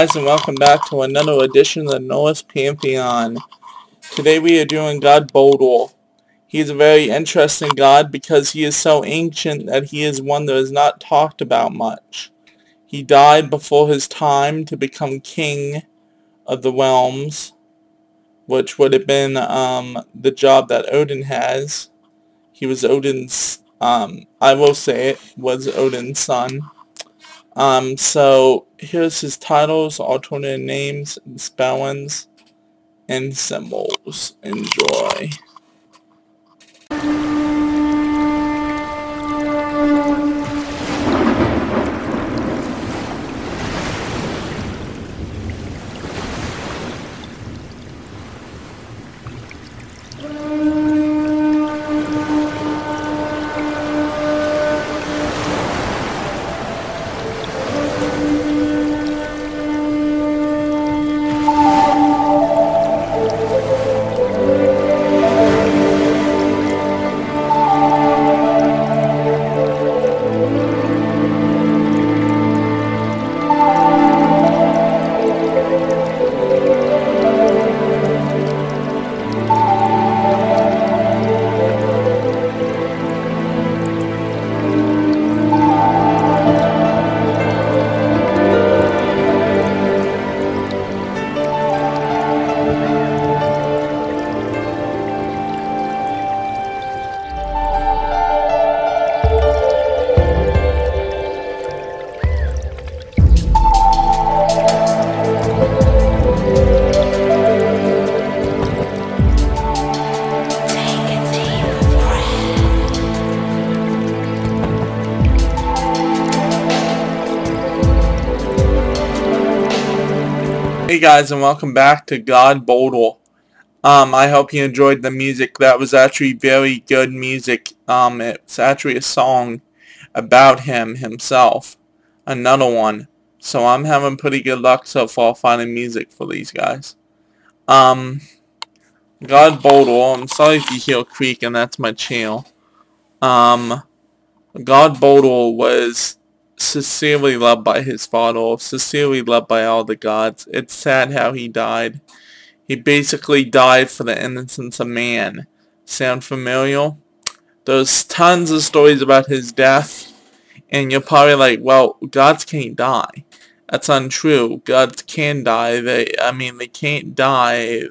guys, and welcome back to another edition of the Norse Pantheon. Today we are doing God Bodor. He is a very interesting god because he is so ancient that he is one that is not talked about much. He died before his time to become king of the realms, which would have been the job that Odin has. He was Odin's, I will say it, was Odin's son. So here's his titles, alternate names, and spellings, and symbols. Enjoy. Hey guys, and welcome back to God Bodor. I hope you enjoyed the music. That was actually very good music. It's actually a song about him himself. Another one. So I'm having pretty good luck so far finding music for these guys. God Bodor. I'm sorry if you hear creaking, that's my channel. God Bodor was sincerely loved by his father, sincerely loved by all the gods. It's sad how he died. He basically died for the innocence of man. Sound familiar? There's tons of stories about his death, and you're probably like, well, gods can't die. That's untrue. Gods can die. They can't die.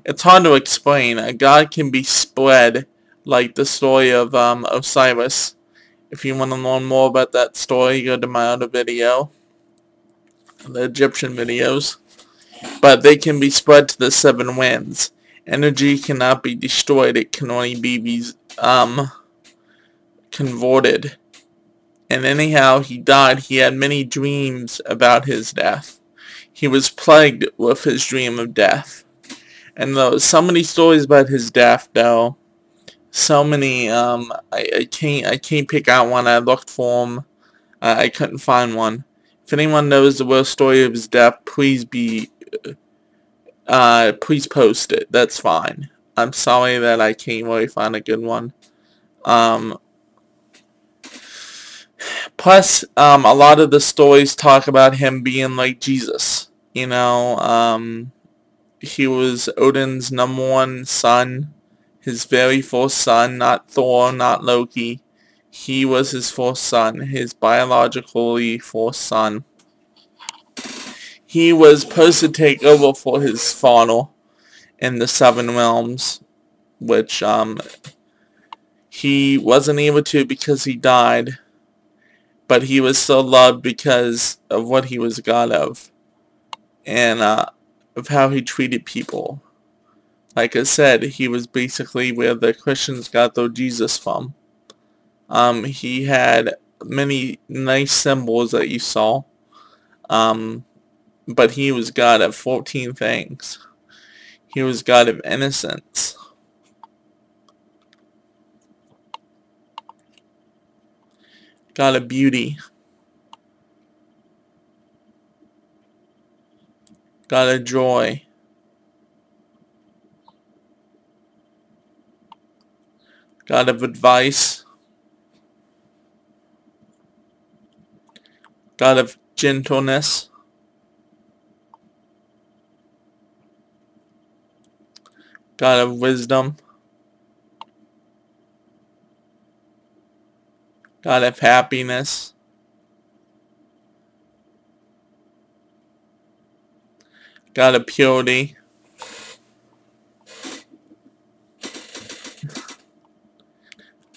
It's hard to explain. A god can be spread, like the story of Osiris. If you want to learn more about that story, go to my other video, the Egyptian videos. But they can be spread to the seven winds. Energy cannot be destroyed. It can only be converted. And anyhow, he died. He had many dreams about his death. He was plagued with his dream of death. And there were so many stories about his death, though. So many, I can't pick out one. I looked for them. I couldn't find one. If anyone knows the real story of his death, please post it. That's fine. I'm sorry that I can't really find a good one. Plus, a lot of the stories talk about him being like Jesus. You know, he was Odin's #1 son. His very first son, not Thor, not Loki. He was his first son, his biologically first son. He was supposed to take over for his father in the Seven Realms, which he wasn't able to because he died, but he was still loved because of what he was God of, and of how he treated people. Like I said, he was basically where the Christians got their Jesus from. He had many nice symbols that you saw. But he was God of 14 things. He was God of innocence. God of beauty. God of joy. God of advice, God of gentleness, God of wisdom, God of happiness, God of purity,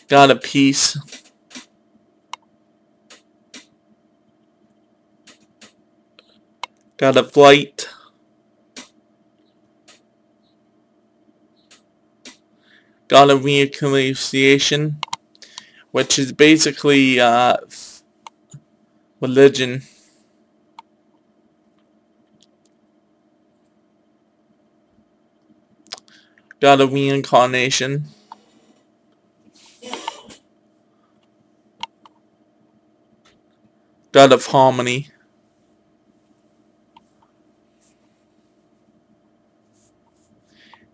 God of peace, God of light, God of reconciliation, which is basically religion, God of reincarnation, God of harmony,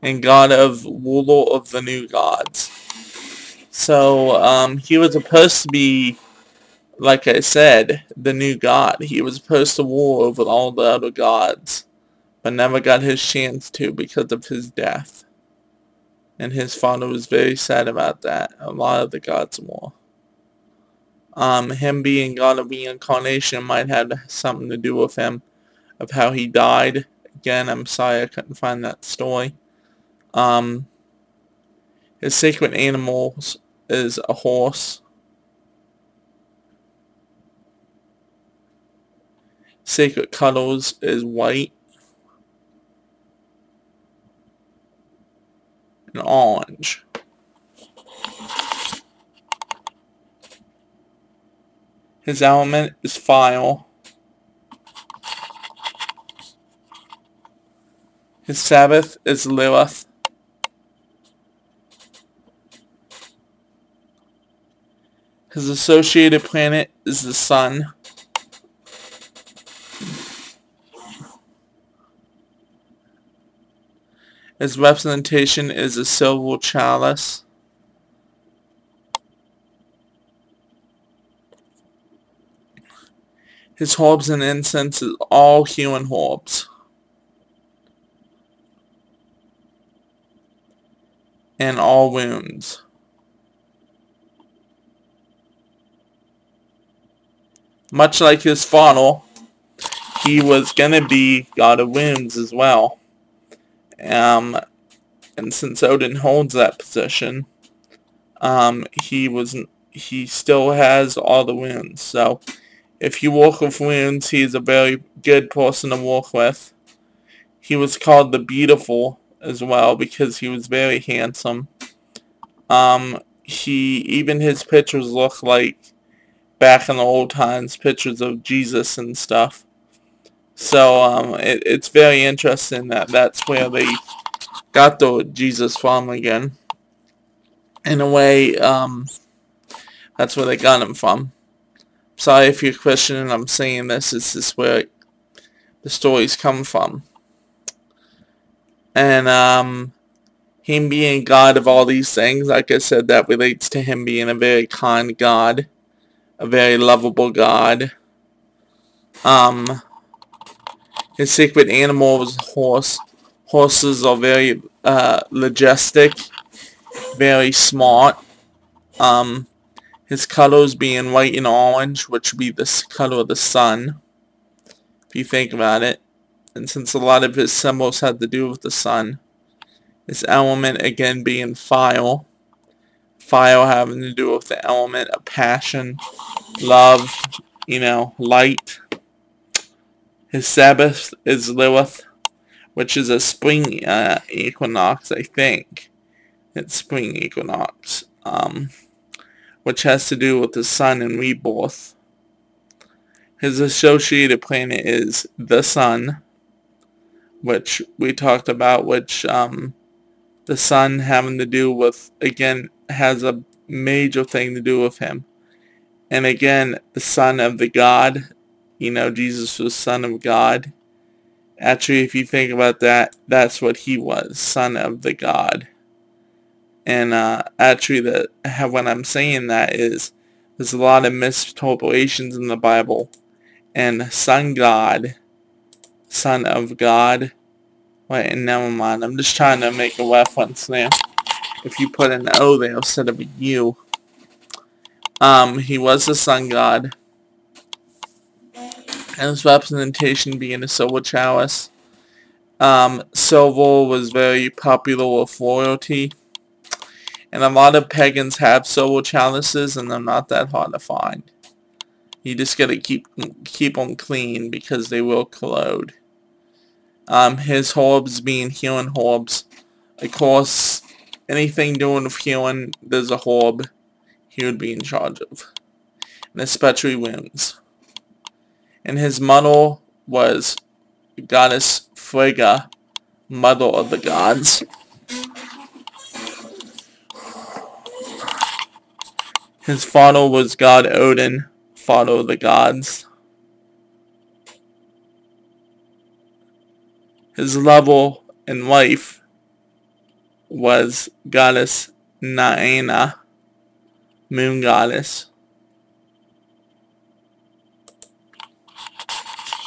and God of ruler of the new gods. So he was supposed to be, like I said, the new god. He was supposed to rule over all the other gods, but never got his chance to because of his death. And his father was very sad about that. A lot of the gods were. Him being God of reincarnation might have something to do with him, of how he died. Again, I'm sorry I couldn't find that story. His sacred animals is a horse. Sacred colors is white and orange. His element is fire. His Sabbath is Lilith. His associated planet is the sun. His representation is a silver chalice. His herbs and incense is all healing herbs. And all wounds. Much like his father, he was going to be God of wounds as well. And since Odin holds that position, he still has all the wounds. So if you work with wounds, he's a very good person to work with. He was called the Beautiful as well because he was very handsome. Even his pictures look like back in the old times, pictures of Jesus and stuff. So it's very interesting that that's where they got the Jesus from again. In a way, that's where they got him from. Sorry if you're questioning I'm saying this. This is where the stories come from. And him being God of all these things, like I said, that relates to him being a very kind God, a very lovable God. His sacred animal was a horse. Horses are very majestic, very smart. His colors being white and orange, which would be the color of the sun, if you think about it. And since a lot of his symbols had to do with the sun, his element again being fire. Fire having to do with the element of passion, love, light. His Sabbath is Lilith, which is a spring equinox, I think. It's spring equinox, which has to do with the sun and rebirth. His associated planet is the sun, which we talked about, which the sun having to do with, again, has a major thing to do with him. And again, the son of the God, Jesus was son of God. Actually, if you think about that, that's what he was, son of the God. And actually, when I'm saying that is, there's a lot of misinterpretations in the Bible. And son God, son of God, Wait, never mind. I'm just trying to make a reference there. If you put an O there instead of a U. He was the sun god. And his representation being a silver chalice. Silver was very popular with royalty. And a lot of pagans have silver chalices, and they're not that hard to find. You just gotta keep them clean because they will corrode. His orbs being healing orbs. Of course, anything doing with healing, there's a orb he would be in charge of. And especially wounds. And his mother was goddess Frigga, mother of the gods. His father was god Odin, father of the gods. His lover in life was goddess Naina, moon goddess.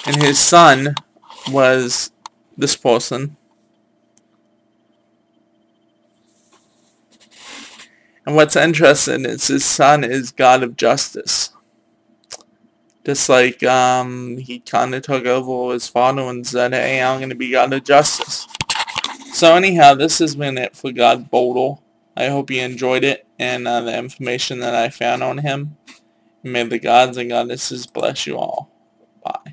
And his son was this person. And what's interesting is his son is god of justice. Just like he kind of took over his father and said, hey, I'm going to be god of justice. So anyhow, this has been it for God Bodal. I hope you enjoyed it and the information that I found on him. May the gods and goddesses bless you all. Bye.